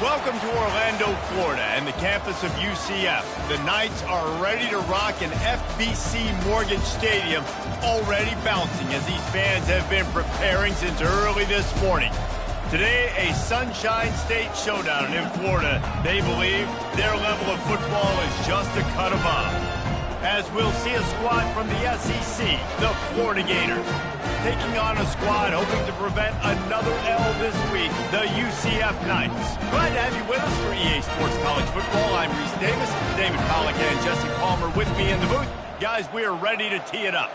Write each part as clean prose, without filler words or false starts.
Welcome to Orlando, Florida, and the campus of UCF. The Knights are ready to rock an FBC Mortgage Stadium, already bouncing as these fans have been preparing since early this morning. Today, a Sunshine State showdown in Florida. They believe their level of football is just a cut above. As we'll see a squad from the SEC, the Florida Gators, taking on a squad hoping to prevent another L this week, the UCF Knights. Glad to have you with us for EA Sports College Football. I'm Reese Davis, David Pollack and Jesse Palmer with me in the booth. Guys, we are ready to tee it up.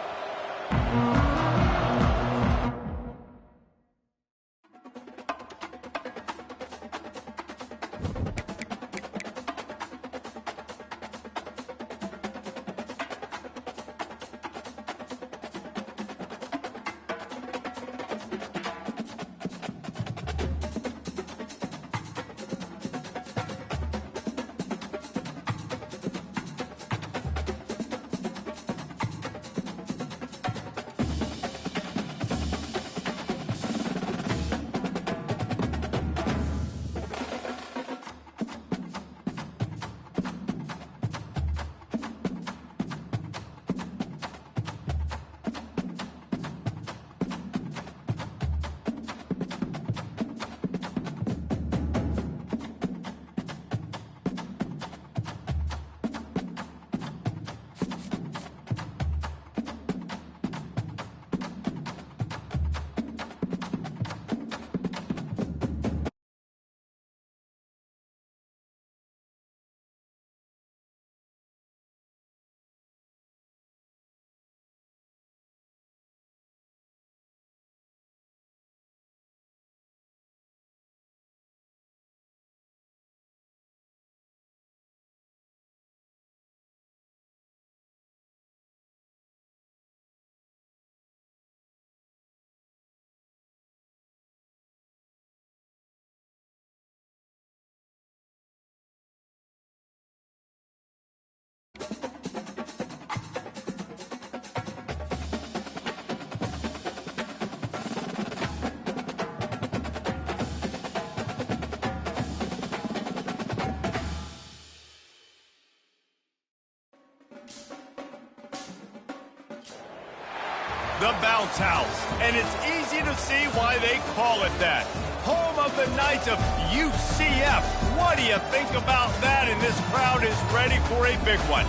The Bounce House, and it's easy to see why they call it that. Home of the Knights of UCF. What do you think about that? And this crowd is ready for a big one.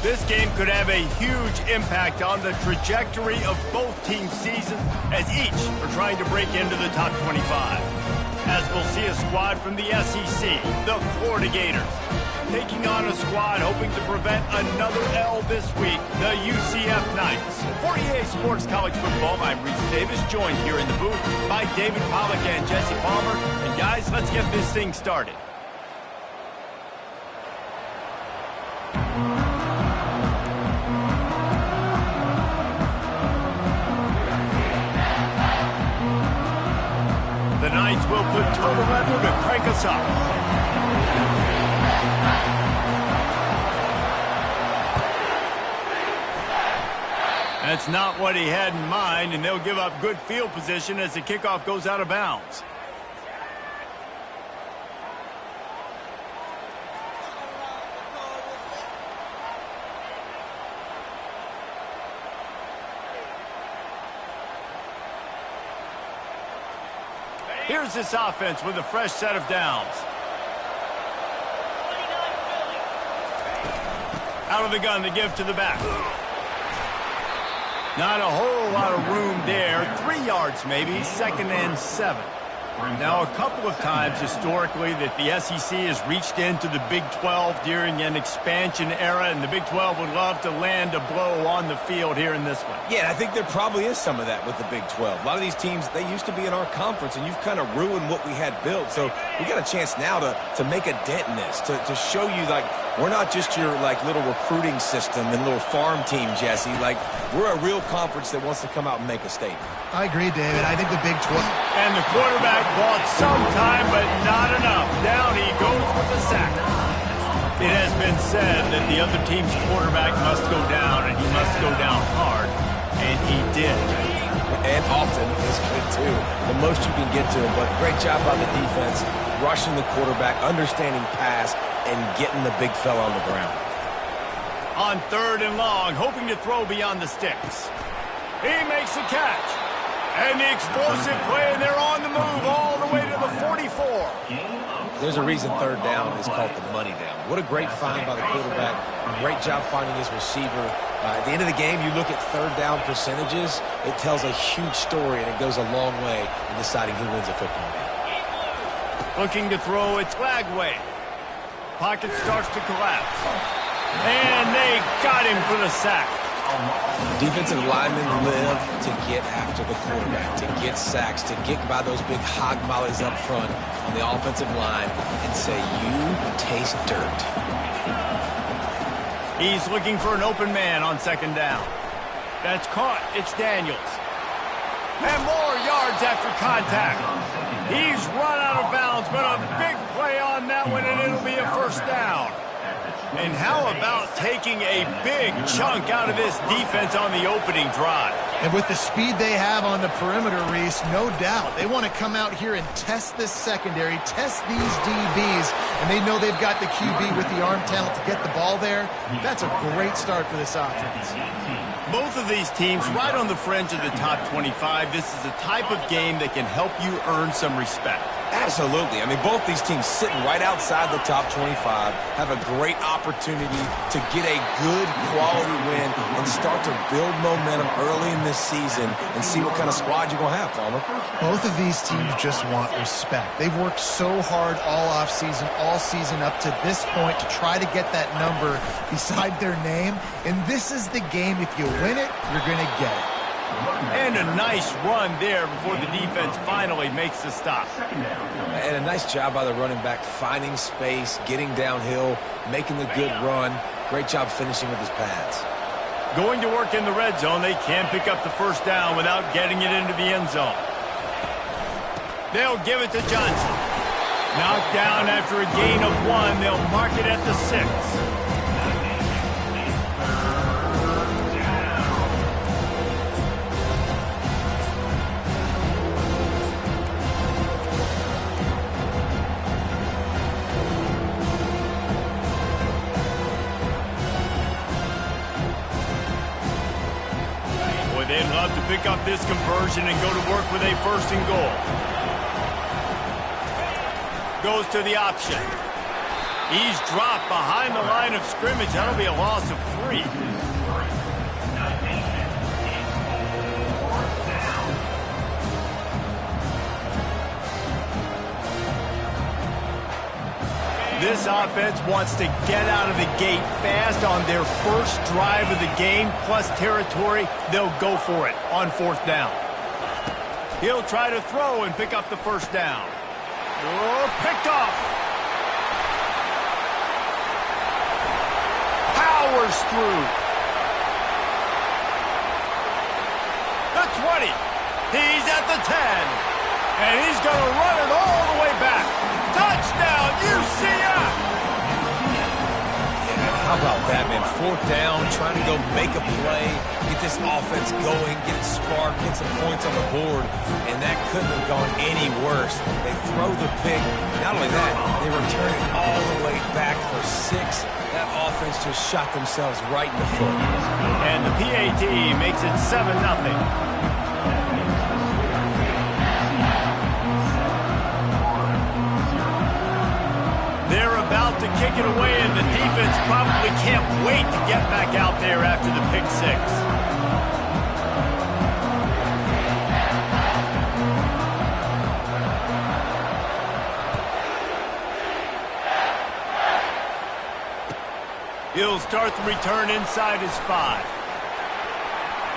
This game could have a huge impact on the trajectory of both teams' seasons, as each are trying to break into the top 25. As we'll see a squad from the SEC, the Florida Gators, taking on a squad hoping to prevent another L this week, the UCF Knights. For EA Sports College Football, I'm Reese Davis, joined here in the booth by David Pollack and Jesse Palmer. And guys, let's get this thing started. The Knights will put total leather to crank us up. That's not what he had in mind, and they'll give up good field position as the kickoff goes out of bounds. Here's this offense with a fresh set of downs. Out of the gun to give to the back. Not a whole lot of room there. 3 yards maybe, 2nd and 7. Now, a couple of times historically that the SEC has reached into the Big 12 during an expansion era, and the Big 12 would love to land a blow on the field here in this one. Yeah, I think there probably is some of that with the Big 12. A lot of these teams, they used to be in our conference, and you've kind of ruined what we had built. So we got a chance now to make a dent in this, to show you, like, we're not just your, like, little recruiting system and little farm team, Jesse. Like, we're a real conference that wants to come out and make a statement. I agree, David. I think the Big 12. And the quarterback bought some time, but not enough. Down he goes with the sack. It has been said that the other team's quarterback must go down, and he must go down hard, and he did. and often is good too. The most you can get to him, but great job by the defense, rushing the quarterback, understanding pass, and getting the big fella on the ground. On 3rd and long, hoping to throw beyond the sticks. He makes the catch. And the explosive play, and they're on the move all the way to the 44. There's a reason 3rd down is called the money down. What a great find by the quarterback. Great job finding his receiver. At the end of the game, you look at 3rd down percentages. It tells a huge story, and it goes a long way in deciding who wins a football game. Looking to throw, it's Lagway. Pocket starts to collapse. And they got him for the sack. Defensive linemen live to get after the quarterback, to get sacks, to get by those big hog mollies up front on the offensive line and say, you taste dirt. He's looking for an open man on 2nd down. That's caught. It's Daniels. And more yards after contact. He's run out of bounds, but a big play on that one, and it'll be a 1st down. And how about taking a big chunk out of this defense on the opening drive? And with the speed they have on the perimeter, Reese, no doubt, they want to come out here and test this secondary, test these DBs, and they know they've got the QB with the arm talent to get the ball there. That's a great start for this offense. Both of these teams right on the fringe of the top 25. This is a type of game that can help you earn some respect. Absolutely. I mean, both these teams sitting right outside the top 25 have a great opportunity to get a good quality win and start to build momentum early in this season and see what kind of squad you're going to have, Palmer. Both of these teams just want respect. They've worked so hard all offseason, all season up to this point to try to get that number beside their name. And this is the game. If you win it, you're going to get it. And a nice run there before the defense finally makes the stop. And a nice job by the running back, finding space, getting downhill, making the good run. Great job finishing with his pads. Going to work in the red zone, they can't pick up the 1st down without getting it into the end zone. They'll give it to Johnson. Knocked down after a gain of 1. They'll mark it at the 6. They'd love to pick up this conversion and go to work with a 1st and goal. Goes to the option. He's dropped behind the line of scrimmage. That'll be a loss of 3. This offense wants to get out of the gate fast on their first drive of the game, plus territory. They'll go for it on 4th down. He'll try to throw and pick up the 1st down. Oh, picked off. Powers through. The 20. He's at the 10. And he's going to run it all the way back. Touchdown, UCF! Yeah, how about that, man? 4th down, trying to go make a play, get this offense going, get it sparked, get some points on the board, and that couldn't have gone any worse. They throw the pick. Not only that, they return it all the way back for 6. That offense just shot themselves right in the foot. And the PAT makes it 7-0. They're about to kick it away, and the defense probably can't wait to get back out there after the pick 6. He'll start the return inside his 5.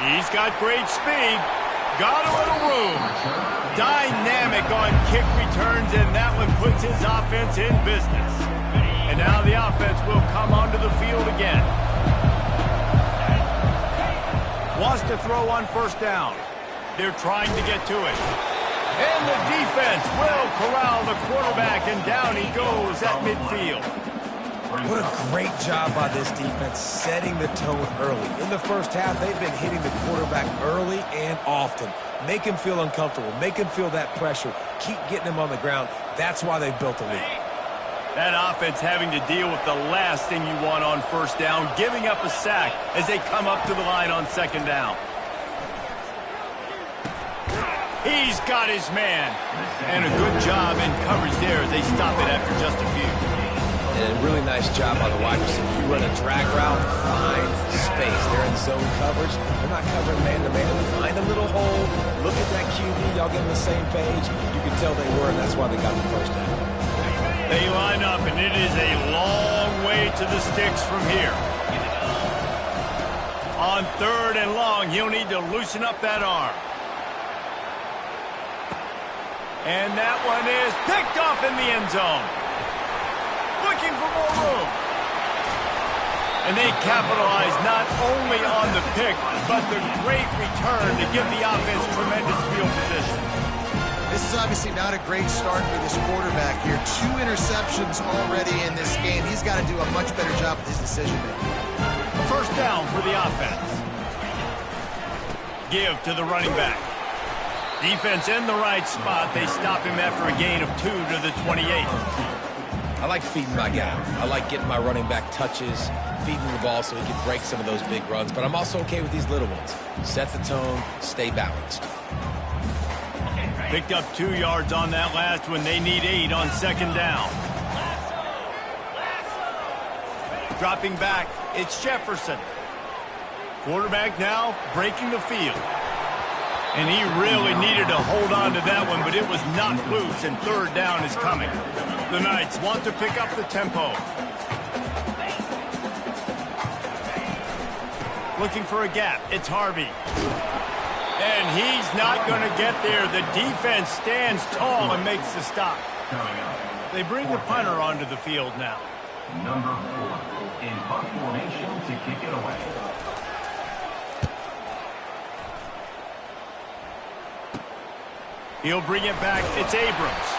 He's got great speed. Got a little room. Dynamic on kick returns, and that one puts his offense in business. And now the offense will come onto the field again. Wants to throw on 1st down. They're trying to get to it. And the defense will corral the quarterback, and down he goes at midfield. What a great job by this defense setting the tone early. In the first half, they've been hitting the quarterback early and often. Make him feel uncomfortable. Make him feel that pressure. Keep getting him on the ground. That's why they've built a lead. That offense having to deal with the last thing you want on first down, giving up a sack as they come up to the line on second down. He's got his man. And a good job in coverage there as they stop it after just a few. And a really nice job by the wide receiver. You run a drag route, find space. They're in zone coverage. They're not covering man-to-man. Find a little hole. Look at that QB. Y'all get on the same page. You can tell they were, and that's why they got the first down. They line up, and it is a long way to the sticks from here. On third and long, he'll need to loosen up that arm. And that one is picked off in the end zone. Looking for more room. And they capitalize not only on the pick, but the great return to give the offense tremendous field position. This is obviously not a great start for this quarterback here. 2 interceptions already in this game. He's got to do a much better job with his decision-making. First down for the offense. Give to the running back. Defense in the right spot. They stop him after a gain of 2 to the 28. I like feeding my guy. I like getting my running back touches, feeding the ball so he can break some of those big runs. But I'm also okay with these little ones. Set the tone, stay balanced. Picked up 2 yards on that last one. They need 8 on second down. Dropping back, it's Jefferson. Quarterback now breaking the field. And he really needed to hold on to that one, but it was not loose, and third down is coming. The Knights want to pick up the tempo. Looking for a gap. It's Harvey. And he's not going to get there. The defense stands tall and makes the stop. They bring the punter onto the field now. Number 4 in punt formation to kick it away. He'll bring it back. It's Abrams.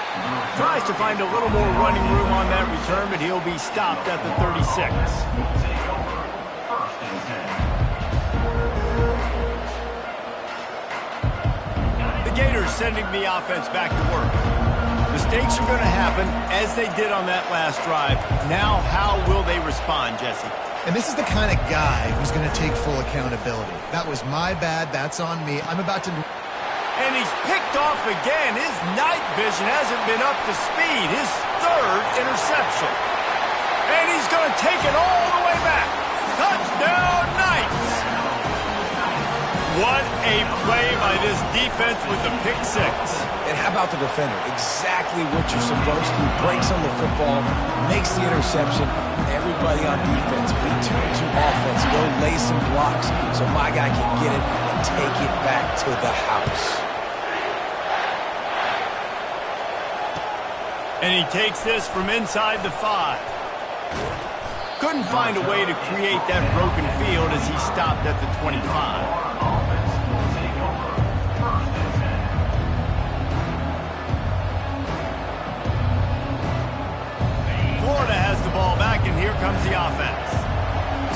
Tries to find a little more running room on that return, but he'll be stopped at the 36. The Gators sending the offense back to work. Mistakes are going to happen, as they did on that last drive. Now, how will they respond, Jesse? And this is the kind of guy who's going to take full accountability. That was my bad. That's on me. I'm about to... And he's picked off again. His night vision hasn't been up to speed. His third interception. And he's going to take it all the way back. Touchdown, Knights! What a play by this defense with the pick 6. And how about the defender? Exactly what you're supposed to. Breaks on the football, makes the interception. Everybody on defense, we turn to offense. Go lay some blocks so my guy can get it and take it back to the house. And he takes this from inside the 5. Couldn't find a way to create that broken field as he stopped at the 25. Florida has the ball back, and here comes the offense.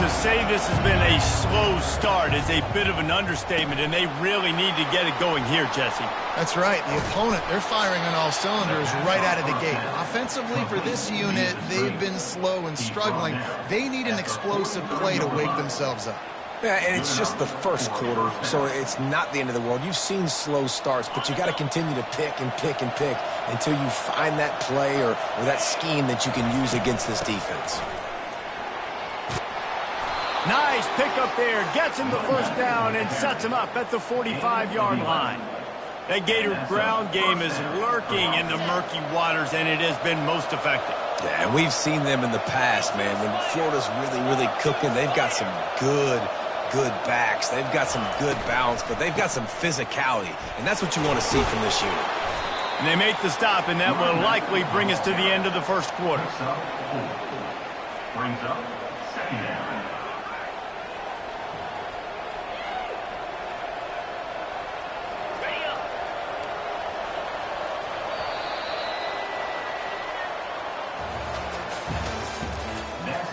To say this has been a slow start is a bit of an understatement, and they really need to get it going here, Jesse. That's right. The opponent, they're firing on all cylinders right out of the gate. Offensively, for this unit, they've been slow and struggling. They need an explosive play to wake themselves up. Yeah, and it's just the first quarter, so it's not the end of the world. You've seen slow starts, but you got to continue to pick and pick and pick until you find that play or that scheme that you can use against this defense. Nice pickup there. Gets him the first down and sets him up at the 45-yard line. That Gator ground game is lurking in the murky waters, and it has been most effective. Yeah, and we've seen them in the past, man. When Florida's really, really cooking, they've got some good backs. They've got some good balance, but they've got some physicality, and that's what you want to see from this unit. And they make the stop, and that will likely bring us to the end of the first quarter. Brings up second down.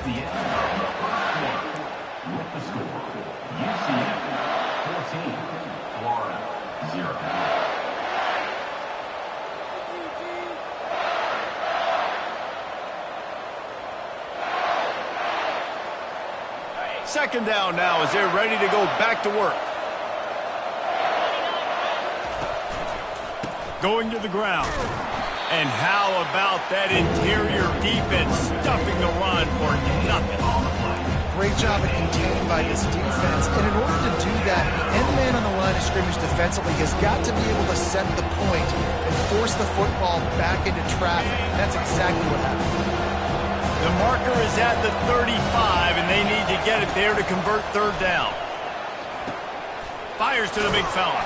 the end of the first quarter. With the score, UCF 14, Florida 0. Second down now as they're ready to go back to work. Going to the ground. And how about that interior defense stuffing the run for nothing? Great job at containing by this defense. And in order to do that, the end man on the line of scrimmage defensively has got to be able to set the point and force the football back into traffic. That's exactly what happened. The marker is at the 35, and they need to get it there to convert third down. Fires to the big fella.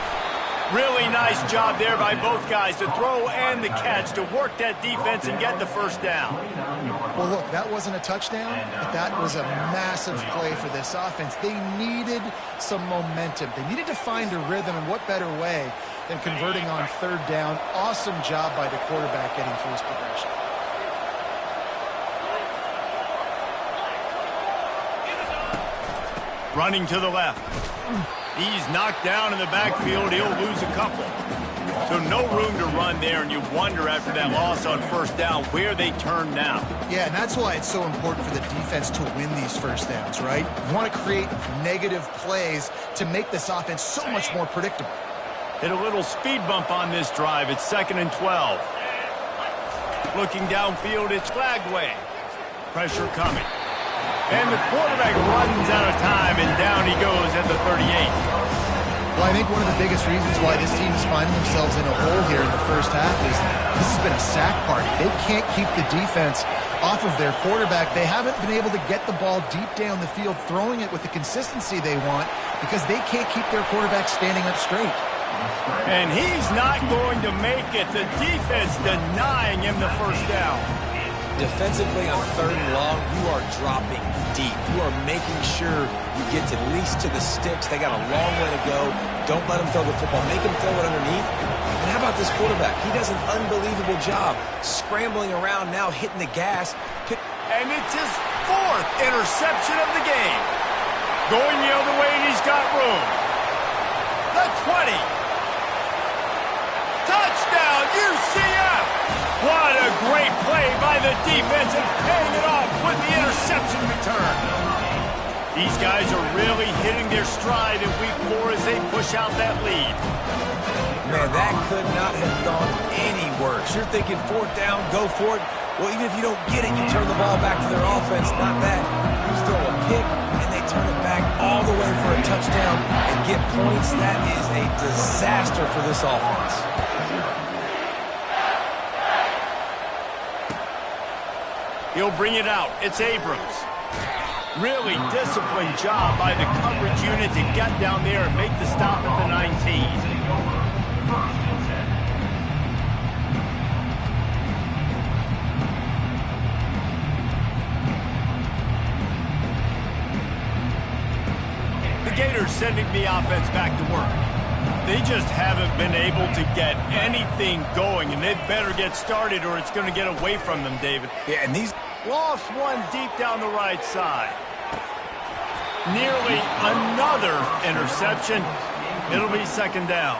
Really nice job there by both guys to throw and the catch to work that defense and get the first down. Well, look, that wasn't a touchdown, but that was a massive play for this offense. They needed some momentum. They needed to find a rhythm, and what better way than converting on third down. Awesome job by the quarterback getting through his progression. Running to the left. He's knocked down in the backfield. He'll lose a couple. So no room to run there, and you wonder after that loss on first down where they turn now. Yeah, and that's why it's so important for the defense to win these first downs, right? You want to create negative plays to make this offense so much more predictable. Hit a little speed bump on this drive. It's 2nd and 12. Looking downfield, it's Flagway. Pressure coming. And the quarterback runs out of time, and down he goes at the 38. Well, I think one of the biggest reasons why this team is finding themselves in a hole here in the first half is this has been a sack party. They can't keep the defense off of their quarterback. They haven't been able to get the ball deep down the field, throwing it with the consistency they want because they can't keep their quarterback standing up straight. And he's not going to make it. The defense denying him the first down. Defensively on third and long, you are dropping deep. You are making sure you get at least to the sticks. They got a long way to go. Don't let them throw the football. Make them throw it underneath. And how about this quarterback? He does an unbelievable job scrambling around, now hitting the gas. And it's his 4th interception of the game. Going the other way, and he's got room. The 20. Touchdown, UCF! What a great play by the defense and paying it off with the interception return. These guys are really hitting their stride in week 4 as they push out that lead. Man, that could not have gone any worse. You're thinking 4th down, go for it. Well, even if you don't get it, you turn the ball back to their offense. Not that. You throw a pick, and they turn it back all the way for a touchdown and get points. That is a disaster for this offense. He'll bring it out. It's Abrams. Really disciplined job by the coverage unit to get down there and make the stop at the 19. The Gators sending the offense back to work. They just haven't been able to get anything going, and they'd better get started or it's going to get away from them, David. Yeah, and these... Lost one deep down the right side. Nearly another interception. It'll be 2nd down.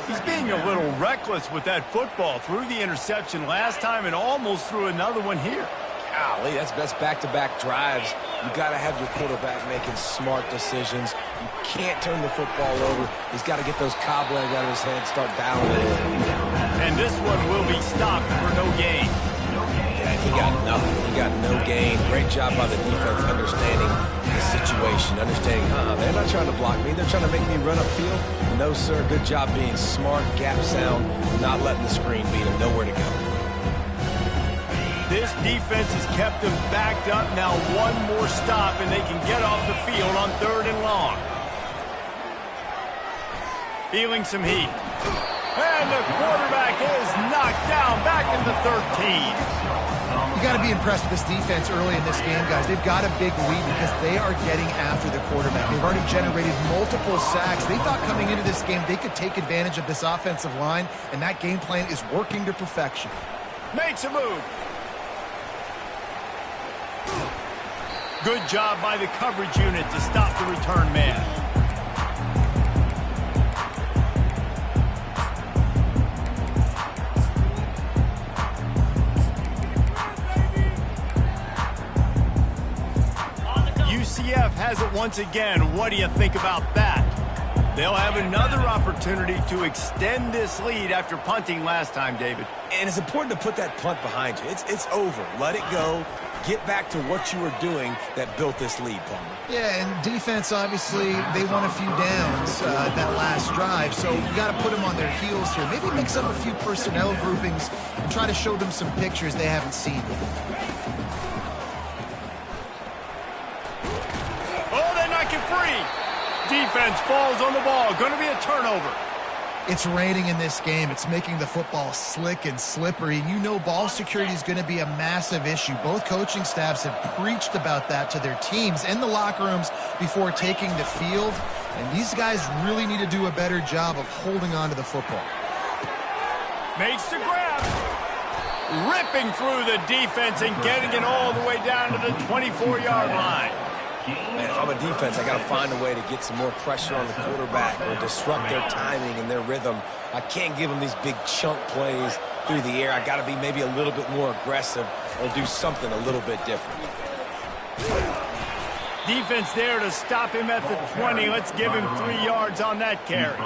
He's being a little reckless with that football. Threw the interception last time and almost threw another one here. Golly, that's back-to-back drives. You got to have your quarterback making smart decisions. You can't turn the football over. He's got to get those cobwebs out of his head, start dialing it in. And this one will be stopped for no gain. Yeah, he got nothing. He got no gain. Great job by the defense understanding the situation, understanding, they're not trying to block me. They're trying to make me run upfield. No, sir. Good job being smart, gap sound, not letting the screen beat him. Nowhere to go. This defense has kept them backed up. Now one more stop, and they can get off the field on 3rd and long. Feeling some heat. And the quarterback is knocked down back in the 13. You got to be impressed with this defense early in this game, guys. They've got a big lead because they are getting after the quarterback. They've already generated multiple sacks. They thought coming into this game they could take advantage of this offensive line, and that game plan is working to perfection. Makes a move. Good job by the coverage unit to stop the return man. UCF has it once again. What do you think about that? They'll have another opportunity to extend this lead after punting last time, David. And it's important to put that punt behind you. It's over. Let it go. Get back to what you were doing that built this lead, Palmer. Yeah, and defense, obviously, they won a few downs that last drive, so you got to put them on their heels here. Maybe mix up a few personnel groupings and try to show them some pictures they haven't seen. Oh, they knock it free. Defense falls on the ball. Going to be a turnover. It's raining in this game. It's making the football slick and slippery. You know ball security is going to be a massive issue. Both coaching staffs have preached about that to their teams in the locker rooms before taking the field. And these guys really need to do a better job of holding on to the football. Makes the grab. Ripping through the defense and getting it all the way down to the 24-yard line. Man, if I'm a defense, I got to find a way to get some more pressure on the quarterback or disrupt their timing and their rhythm. I can't give them these big chunk plays through the air. I got to be maybe a little bit more aggressive or do something a little bit different. Defense there to stop him at the 20. Let's give him 3 yards on that carry.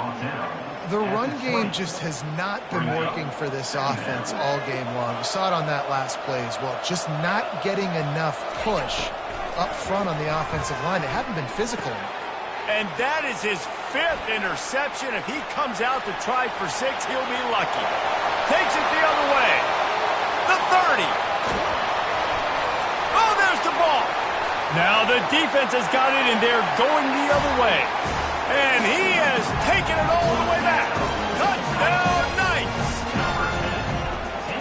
The run game just has not been working for this offense all game long. You saw it on that last play as well. Just not getting enough push up front on the offensive line. They haven't been physical enough. And that is his 5th interception. If he comes out to try for 6, he'll be lucky. Takes it the other way. The 30. Oh, there's the ball. Now the defense has got it, and they're going the other way. And he has taken it all the way back. Touchdown, Knights.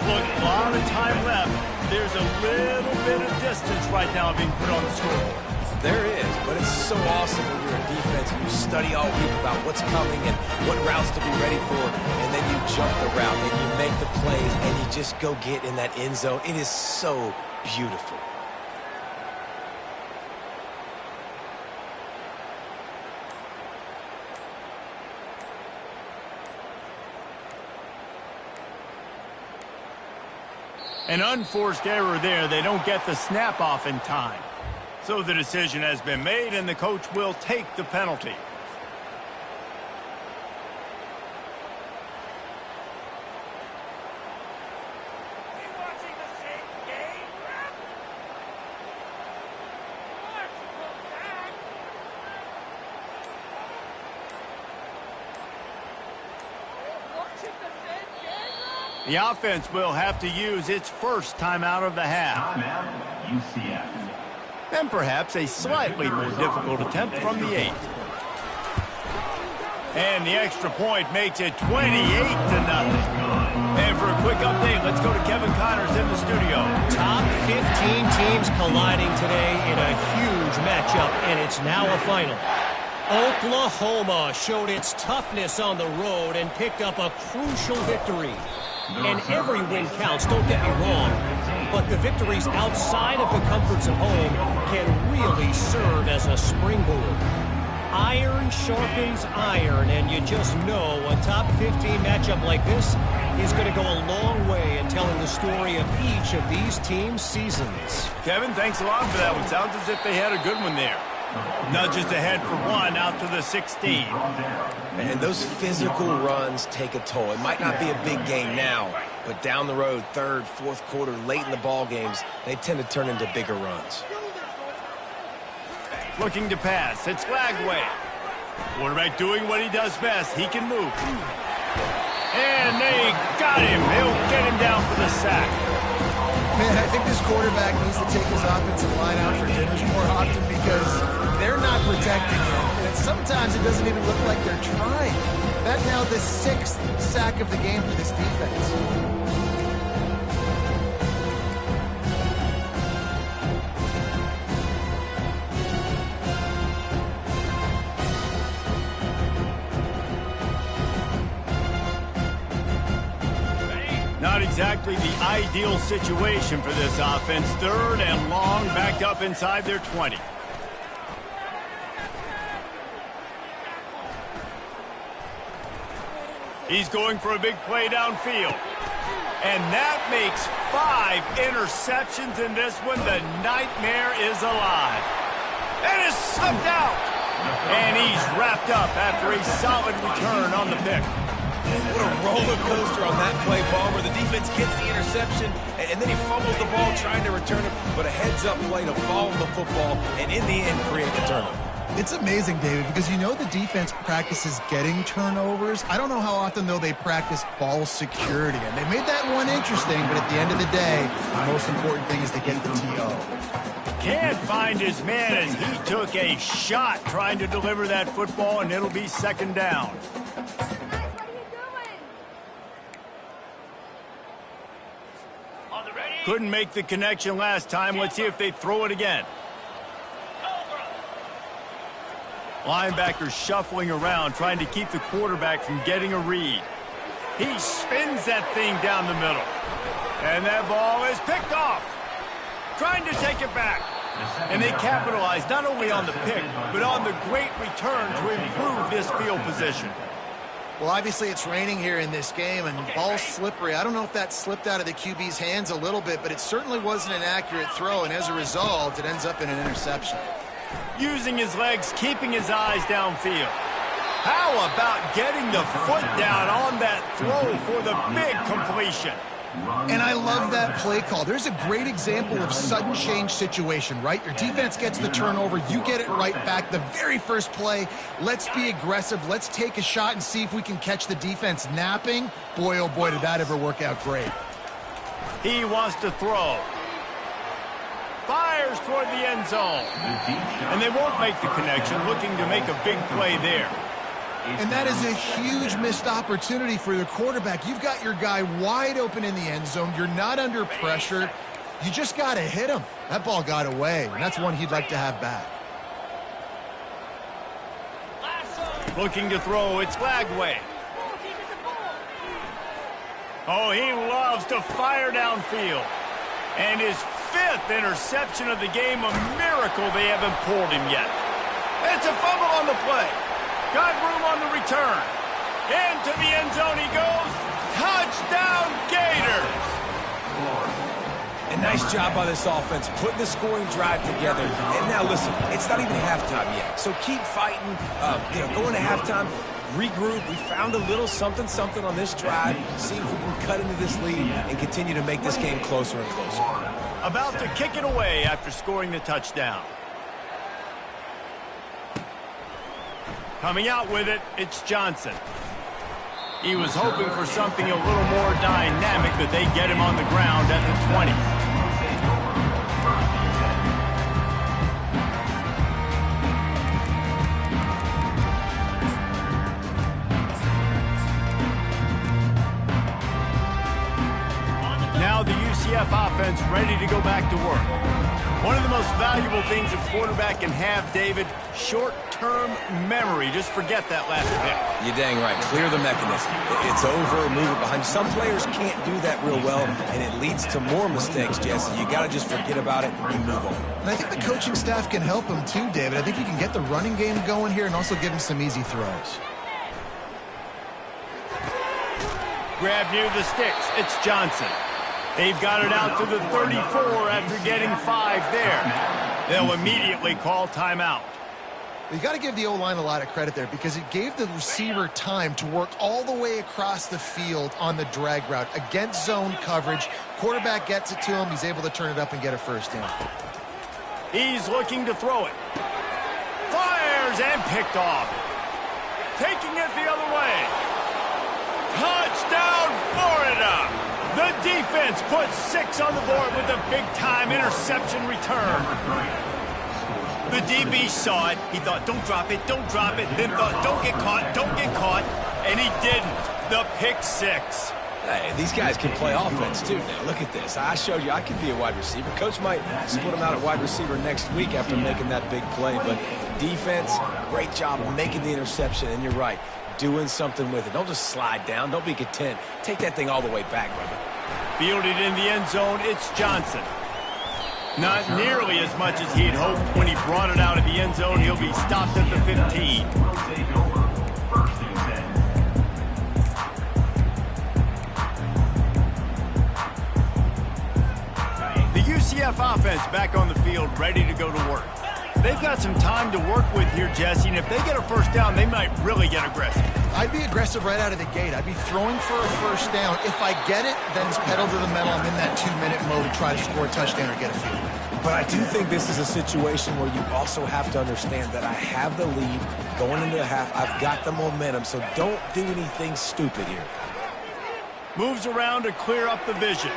Look, a lot of time left. There's a little bit of distance right now being put on the scoreboard. There is, but it's so awesome when you're a defense and you study all week about what's coming and what routes to be ready for, and then you jump the route and you make the plays and you just go get in that end zone. It is so beautiful. An unforced error there. They don't get the snap off in time. So the decision has been made, and the coach will take the penalty. The offense will have to use its first timeout of the half. Timeout, UCF. And perhaps a slightly more difficult attempt from the 8. And the extra point makes it 28-0. And for a quick update, let's go to Kevin Connors in the studio. Top 15 teams colliding today in a huge matchup, and it's now a final. Oklahoma showed its toughness on the road and picked up a crucial victory. And every win counts, don't get me wrong, but the victories outside of the comforts of home can really serve as a springboard. Iron sharpens iron, and you just know a top 15 matchup like this is going to go a long way in telling the story of each of these teams' seasons. Kevin, thanks a lot for that one. Sounds as if they had a good one there. Nudges ahead for 1 out to the 16. And those physical runs take a toll. It might not be a big game now, but down the road, third, fourth quarter, late in the ball games, they tend to turn into bigger runs. Looking to pass. It's Lagway. Quarterback doing what he does best. He can move. And they got him. They'll get him down for the sack. Man, I think this quarterback needs to take his offensive line out for dinners more often because they're not protecting him. And sometimes it doesn't even look like they're trying. That's now the 6th sack of the game for this defense. Not exactly the ideal situation for this offense. 3rd and long, backed up inside their 20. He's going for a big play downfield. And that makes 5 interceptions in this one. The nightmare is alive. And is slipped out. And he's wrapped up after a solid return on the pick. What a roller coaster on that play, Palmer. The defense gets the interception, and then he fumbles the ball trying to return it, but a heads-up play to follow the football, and in the end, create the turnover. It's amazing, David, because you know the defense practices getting turnovers. I don't know how often, though, they practice ball security. And they made that one interesting, but at the end of the day, the most important thing is to get the TO. Can't find his man as he took a shot trying to deliver that football, and it'll be 2nd down. Couldn't make the connection last time. Let's see if they throw it again. Linebacker shuffling around, trying to keep the quarterback from getting a read. He spins that thing down the middle. And that ball is picked off. Trying to take it back. And they capitalize not only on the pick, but on the great return to improve this field position. Well, obviously it's raining here in this game, and the ball's slippery. I don't know if that slipped out of the QB's hands a little bit, but it certainly wasn't an accurate throw, and as a result, it ends up in an interception. Using his legs, keeping his eyes downfield. How about getting the foot down on that throw for the big completion? And I love that play call. There's a great example of sudden change situation, right? Your defense gets the turnover, you get it right back. The very first play, let's be aggressive. Let's take a shot and see if we can catch the defense napping. Boy, oh boy, did that ever work out great. He wants to throw. Fires toward the end zone. And they won't make the connection, looking to make a big play there. And that is a huge missed opportunity for the quarterback. You've got your guy wide open in the end zone. You're not under pressure. You just got to hit him. That ball got away, and that's one he'd like to have back. Looking to throw, it's Flagway. Oh, he loves to fire downfield. And his 5th interception of the game, a miracle they haven't pulled him yet. It's a fumble on the play. Got room on the return. Into the end zone he goes. Touchdown, Gators! And nice job by this offense, putting the scoring drive together. And now listen, it's not even halftime yet. So keep fighting, going to halftime, regroup. We found a little something on this drive. See if we can cut into this lead and continue to make this game closer and closer. About to kick it away after scoring the touchdown. Coming out with it, it's Johnson. He was hoping for something a little more dynamic, but they get him on the ground at the 20. Now the UCF offense ready to go back to work. One of the most valuable things a quarterback can have, David, short-term memory. Just forget that last pick. You're dang right. Clear the mechanism. It's over, move it behind. Some players can't do that real well, and it leads to more mistakes, Jesse. You got to just forget about it and move on. And I think the coaching staff can help him too, David. I think you can get the running game going here and also give him some easy throws. Grab near the sticks. It's Johnson. They've got it out to the 34 after getting 5 there. They'll immediately call timeout. You got to give the O-line a lot of credit there because it gave the receiver time to work all the way across the field on the drag route against zone coverage. Quarterback gets it to him. He's able to turn it up and get a first down. He's looking to throw it. Fires and picked off. Taking it the other way. Touchdown, Florida! The defense puts 6 on the board with a big-time interception return. The DB saw it. He thought, don't drop it, don't drop it. Then thought, don't get caught. And he didn't. The pick 6. Hey, these guys can play offense, too. Now, look at this. I showed you I can be a wide receiver. Coach might split him out at wide receiver next week after making that big play. But defense, great job making the interception. And you're right, doing something with it. Don't just slide down. Don't be content. Take that thing all the way back, brother. Fielded in the end zone, it's Johnson. Not nearly as much as he'd hoped when he brought it out of the end zone. He'll be stopped at the 15. Will take over. First and 10. The UCF offense back on the field, ready to go to work. They've got some time to work with here, Jesse, and if they get a first down, they might really get aggressive. I'd be aggressive right out of the gate. I'd be throwing for a first down. If I get it, then it's pedal to the metal. I'm in that 2-minute mode to try to score a touchdown or get a field goal. But I do think this is a situation where you also have to understand that I have the lead going into the half. I've got the momentum, so don't do anything stupid here. Moves around to clear up the vision.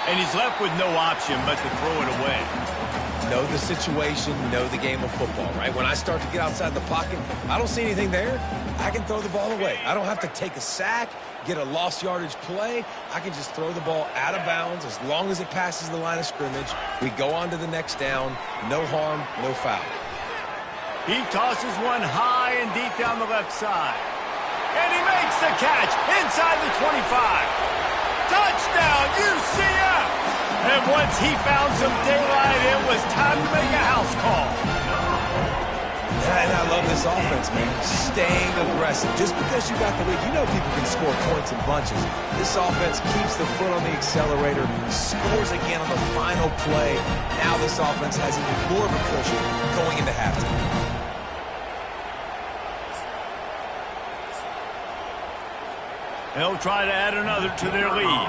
And he's left with no option but to throw it away. Know the situation, know the game of football, right? When I start to get outside the pocket, I don't see anything there, I can throw the ball away. I don't have to take a sack, get a lost yardage play. I can just throw the ball out of bounds as long as it passes the line of scrimmage. We go on to the next down. No harm, no foul. He tosses one high and deep down the left side. And he makes the catch inside the 25. Touchdown, UCF! And once he found some daylight, it was time to make a house call. And I love this offense, man. Staying aggressive. Just because you got the lead, you know people can score points in bunches. This offense keeps the foot on the accelerator, scores again on the final play. Now this offense has even more of a cushion going into halftime. They'll try to add another to their lead.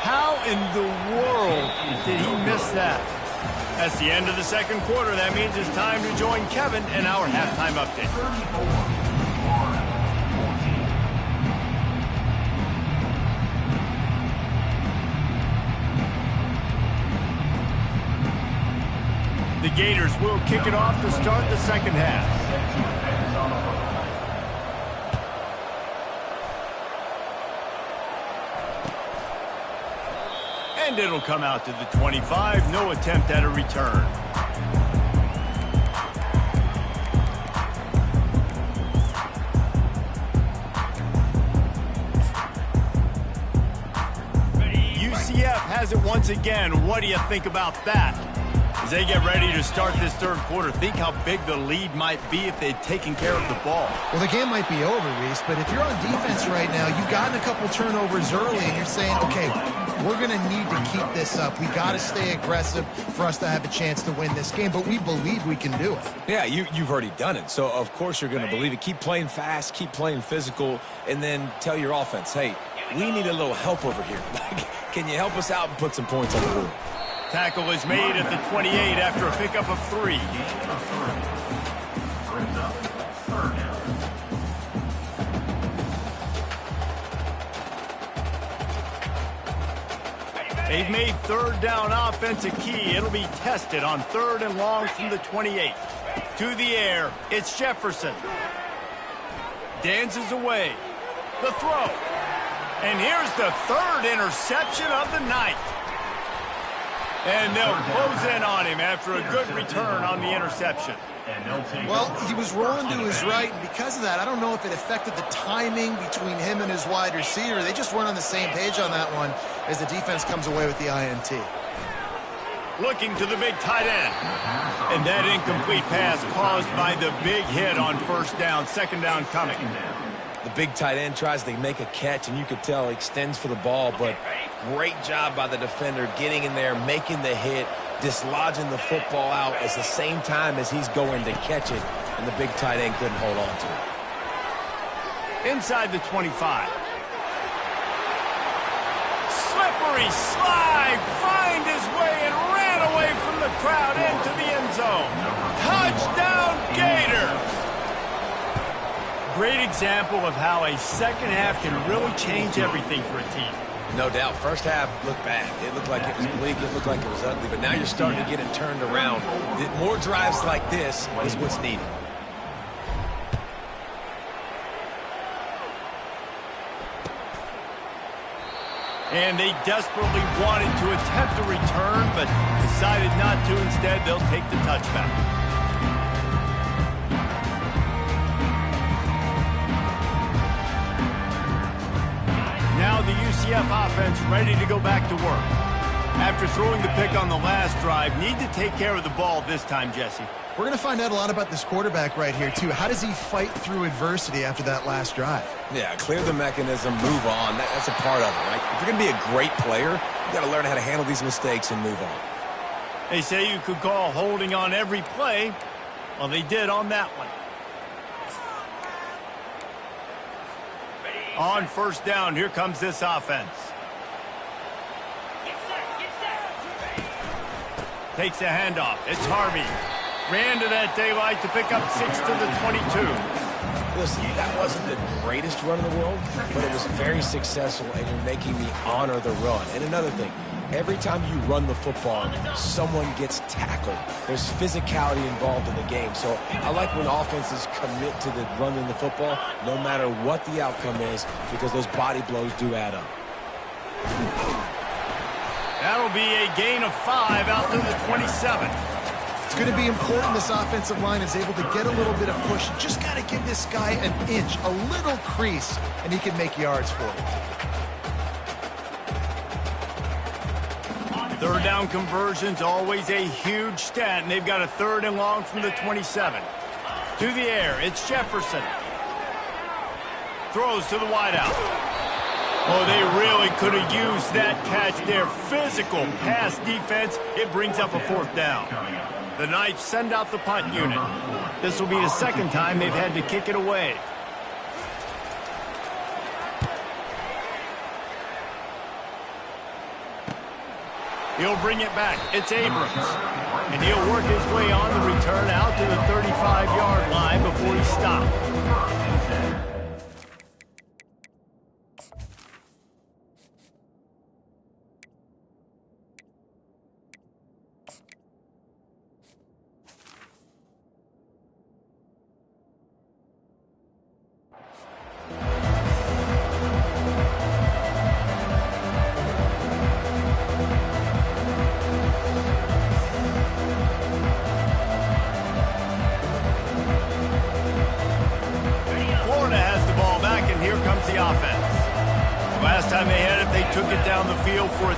How in the world did he miss that? That's the end of the second quarter. That means it's time to join Kevin in our halftime update. The Gators will kick it off to start the second half. And it'll come out to the 25. No attempt at a return. UCF has it once again. What do you think about that? As they get ready to start this third quarter, think how big the lead might be if they'd taken care of the ball. Well, the game might be over, Reese, but if you're on defense right now, you've gotten a couple turnovers early, and you're saying, okay, we're going to need to keep this up. We got to stay aggressive for us to have a chance to win this game, but we believe we can do it. Yeah, you've already done it, so of course you're going to believe it. Keep playing fast, keep playing physical, and then tell your offense, hey, we need a little help over here. Can you help us out and put some points on the board? Tackle is made at the 28 after a pickup of 3. They've made third down offense a key. It'll be tested on 3rd and long from the 28. To the air, it's Jefferson. Dances away. The throw. And here's the 3rd interception of the night. And they'll close in on him after a good return on the interception. Well, he was rolling to his right, and because of that, I don't know if it affected the timing between him and his wide receiver. They just weren't on the same page on that one as the defense comes away with the INT. Looking to the big tight end. And that incomplete pass caused by the big hit on first down, second down coming. The big tight end tries to make a catch, and you could tell he extends for the ball, but great job by the defender getting in there, making the hit, dislodging the football out at the same time as he's going to catch it, and the big tight end couldn't hold on to it. Inside the 25. Slippery slide, find his way and ran away from the crowd into the end zone. Touchdown Gators! Great example of how a second half can really change everything for a team. No doubt. First half looked bad. It looked like it was bleak. It looked like it was ugly. But now you're starting to get it turned around. More drives like this is what's needed. And they desperately wanted to attempt a return, but decided not to. Instead, they'll take the touchback. UCF offense ready to go back to work. After throwing the pick on the last drive, need to take care of the ball this time, Jesse. We're going to find out a lot about this quarterback right here, too. How does he fight through adversity after that last drive? Yeah, clear the mechanism, move on. That's a part of it, right? If you're going to be a great player, you got to learn how to handle these mistakes and move on. They say you could call holding on every play. Well, they did on that one. On first down, here comes this offense. Takes the handoff. It's Harvey. Ran to that daylight to pick up 6 to the 22. Listen, that wasn't the greatest run in the world, but it was very successful, and you're making me honor the run. And another thing, every time you run the football, someone gets tackled. There's physicality involved in the game. So I like when offenses commit to the running the football, no matter what the outcome is, because those body blows do add up. That'll be a gain of 5 out to the 27. It's going to be important this offensive line is able to get a little bit of push. You just got to give this guy an inch, a little crease, and he can make yards for it. Third down conversion's always a huge stat, and they've got a 3rd and long from the 27. To the air, it's Jefferson. Throws to the wideout. Oh, they really could have used that catch there. Physical pass defense. It brings up a 4th down. The Knights send out the punt unit. This will be the 2nd time they've had to kick it away. He'll bring it back. It's Abrams. And he'll work his way on the return out to the 35-yard line before he stopped.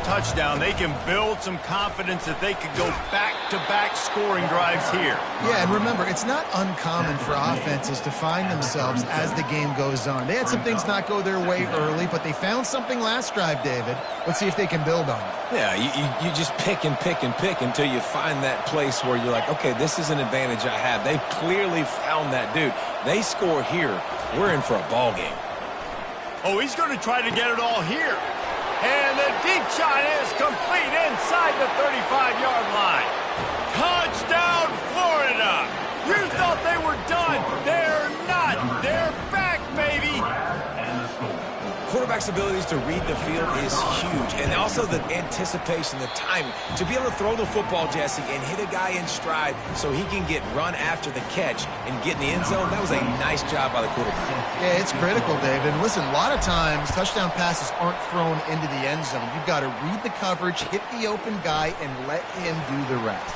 Touchdown. They can build some confidence that they could go back-to-back scoring drives here. Yeah, and remember, it's not uncommon for offenses to find themselves as the game goes on. They had some things not go their way early, but they found something last drive, David. Let's see if they can build on it. Yeah, you just pick and pick and pick until you find that place where you're like, okay, this is an advantage I have. They clearly found that dude. They score here. We're in for a ball game. Oh, he's going to try to get it all here. And the deep shot is complete inside the 35-yard line. Touchdown, Florida! You thought they were done. They're not. They're back, baby. Quarterback's abilities to read the field is huge. And also the anticipation, the timing. To be able to throw the football, Jesse, and hit a guy in stride so he can get run after the catch and get in the end zone, that was a nice job by the quarterback. Yeah, it's critical, David. Listen, a lot of times touchdown passes aren't thrown into the end zone. You've got to read the coverage, hit the open guy, and let him do the rest.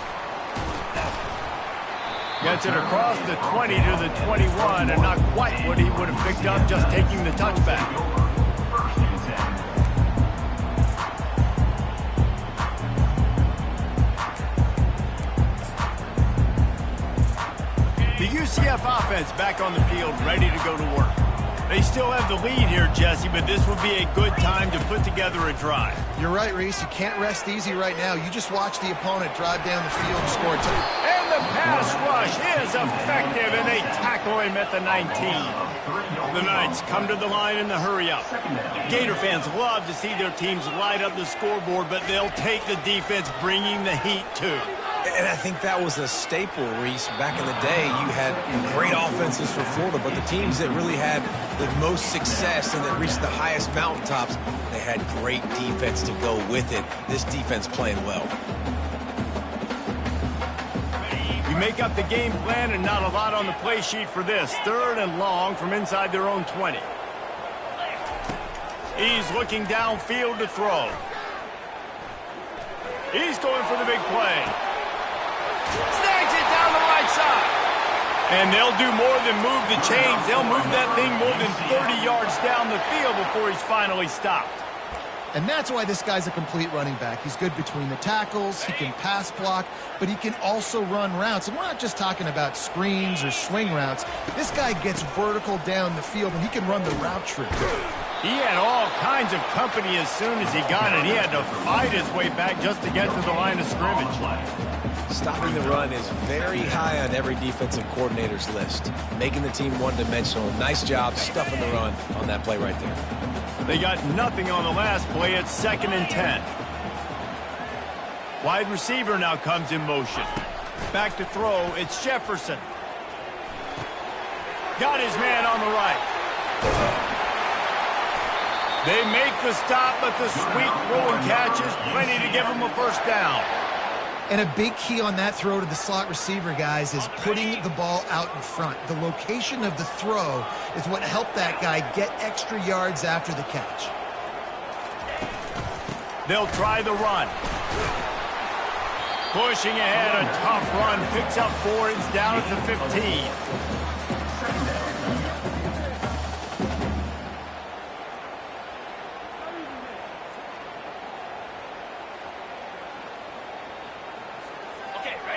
Gets it across the 20 to the 21, and not quite what he would have picked up just taking the touchback. The UCF offense back on the field, ready to go to work. They still have the lead here, Jesse, but this would be a good time to put together a drive. You're right, Reese. You can't rest easy right now. You just watch the opponent drive down the field and score a touchdown. And the pass rush is effective, and they tackle him at the 19. The Knights come to the line in the hurry-up. Gator fans love to see their teams light up the scoreboard, but they'll take the defense bringing the heat, too. And I think that was a staple, Reese. Back in the day, you had great offenses for Florida, but the teams that really had the most success and that reached the highest mountaintops, they had great defense to go with it. This defense playing well. You make up the game plan and not a lot on the play sheet for this. 3rd and long from inside their own 20. He's looking downfield to throw. He's going for the big play. Snags it down the right side. And they'll do more than move the chains. They'll move that thing more than 30 yards down the field before he's finally stopped. And that's why this guy's a complete running back. He's good between the tackles, he can pass block, but he can also run routes. And we're not just talking about screens or swing routes. This guy gets vertical down the field, and he can run the route tree. He had all kinds of company as soon as he got it. He had to fight his way back just to get to the line of scrimmage. Stopping the run is very high on every defensive coordinator's list. Making the team one-dimensional. Nice job stuffing the run on that play right there. They got nothing on the last play. It's 2nd and 10. Wide receiver now comes in motion. Back to throw. It's Jefferson. Got his man on the right. They make the stop, but the sweet throw and catch is plenty to give him a first down. And a big key on that throw to the slot receiver, guys, is putting the ball out in front. The location of the throw is what helped that guy get extra yards after the catch. They'll try the run. Pushing ahead, a tough run. Picks up 4. It's down at the 15.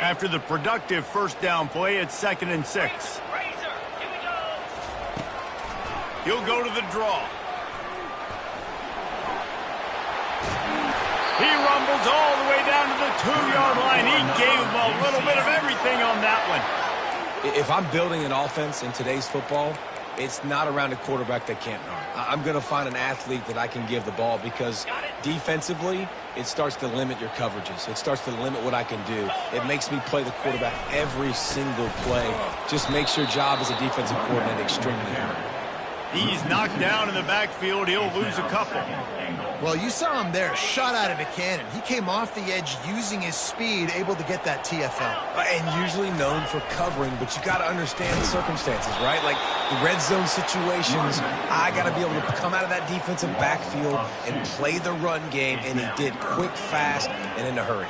After the productive first down play, it's 2nd and 6. He'll go to the draw. He rumbles all the way down to the 2-yard line. He gave him a little bit of everything on that one. If I'm building an offense in today's football, it's not around a quarterback that can't run. I'm going to find an athlete that I can give the ball because defensively, it starts to limit your coverages. It starts to limit what I can do. It makes me play the quarterback every single play. Just makes your job as a defensive coordinator extremely hard. He's knocked down in the backfield. He'll lose a couple. Well, you saw him there, shot out of a cannon. He came off the edge using his speed, able to get that TFL. And usually known for covering, but you got to understand the circumstances, right? Like the red zone situations, I got to be able to come out of that defensive backfield and play the run game, and he did quick, fast, and in a hurry.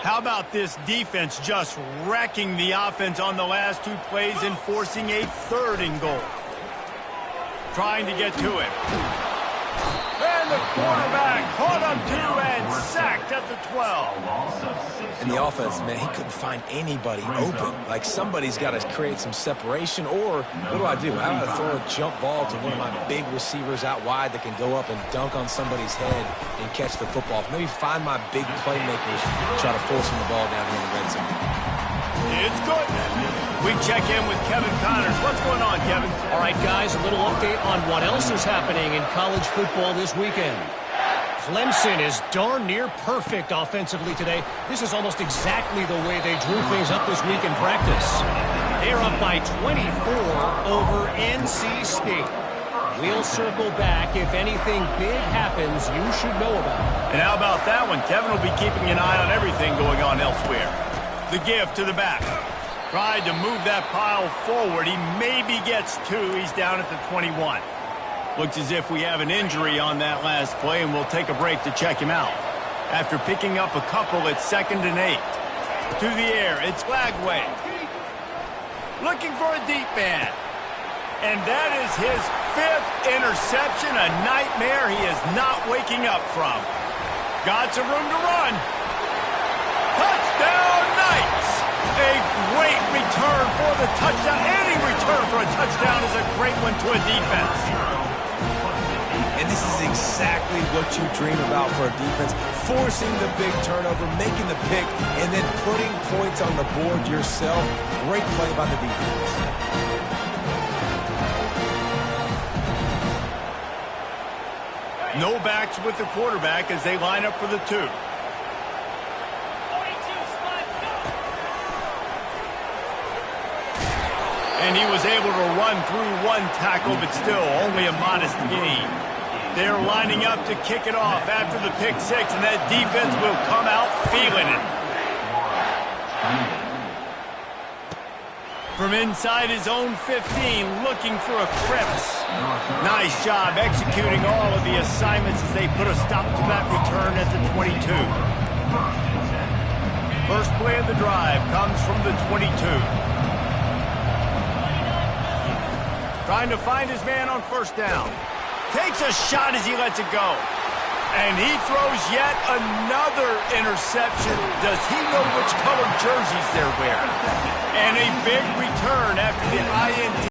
How about this defense just wrecking the offense on the last 2 plays and forcing a 3rd and goal? Trying to get to it. And the quarterback caught up to and sacked at the 12. And the offense, man, he couldn't find anybody open. Like somebody's got to create some separation, or what do? How do I throw a jump ball to one of my big receivers out wide that can go up and dunk on somebody's head and catch the football? Maybe find my big playmakers and try to force them the ball down here in the red zone. It's good. We check in with Kevin Connors. What's going on, Kevin? All right, guys, a little update on what else is happening in college football this weekend. Clemson is darn near perfect offensively today. This is almost exactly the way they drew things up this week in practice. They're up by 24 over NC State. We'll circle back if anything big happens you should know about. And how about that one? Kevin will be keeping an eye on everything going on elsewhere. The give to the back. Tried to move that pile forward. He maybe gets 2. He's down at the 21. Looks as if we have an injury on that last play, and we'll take a break to check him out. After picking up a couple, it's 2nd and 8. To the air, it's Lagway. Looking for a deep man. And that is his 5th interception, a nightmare he is not waking up from. Got some room to run. Touchdown Knights! A great return for the touchdown. Any return for a touchdown is a great one to a defense. And this is exactly what you dream about for a defense. Forcing the big turnover, making the pick, and then putting points on the board yourself. Great play by the defense. No backs with the quarterback as they line up for the 2. And he was able to run through 1 tackle, but still only a modest gain. They're lining up to kick it off after the pick 6, and that defense will come out feeling it. From inside his own 15, looking for a crevice. Nice job executing all of the assignments as they put a stop to that return at the 22. First play of the drive comes from the 22. Trying to find his man on first down. Takes a shot as he lets it go. And he throws yet another interception. Does he know which color jerseys they're wearing? And a big return after the INT.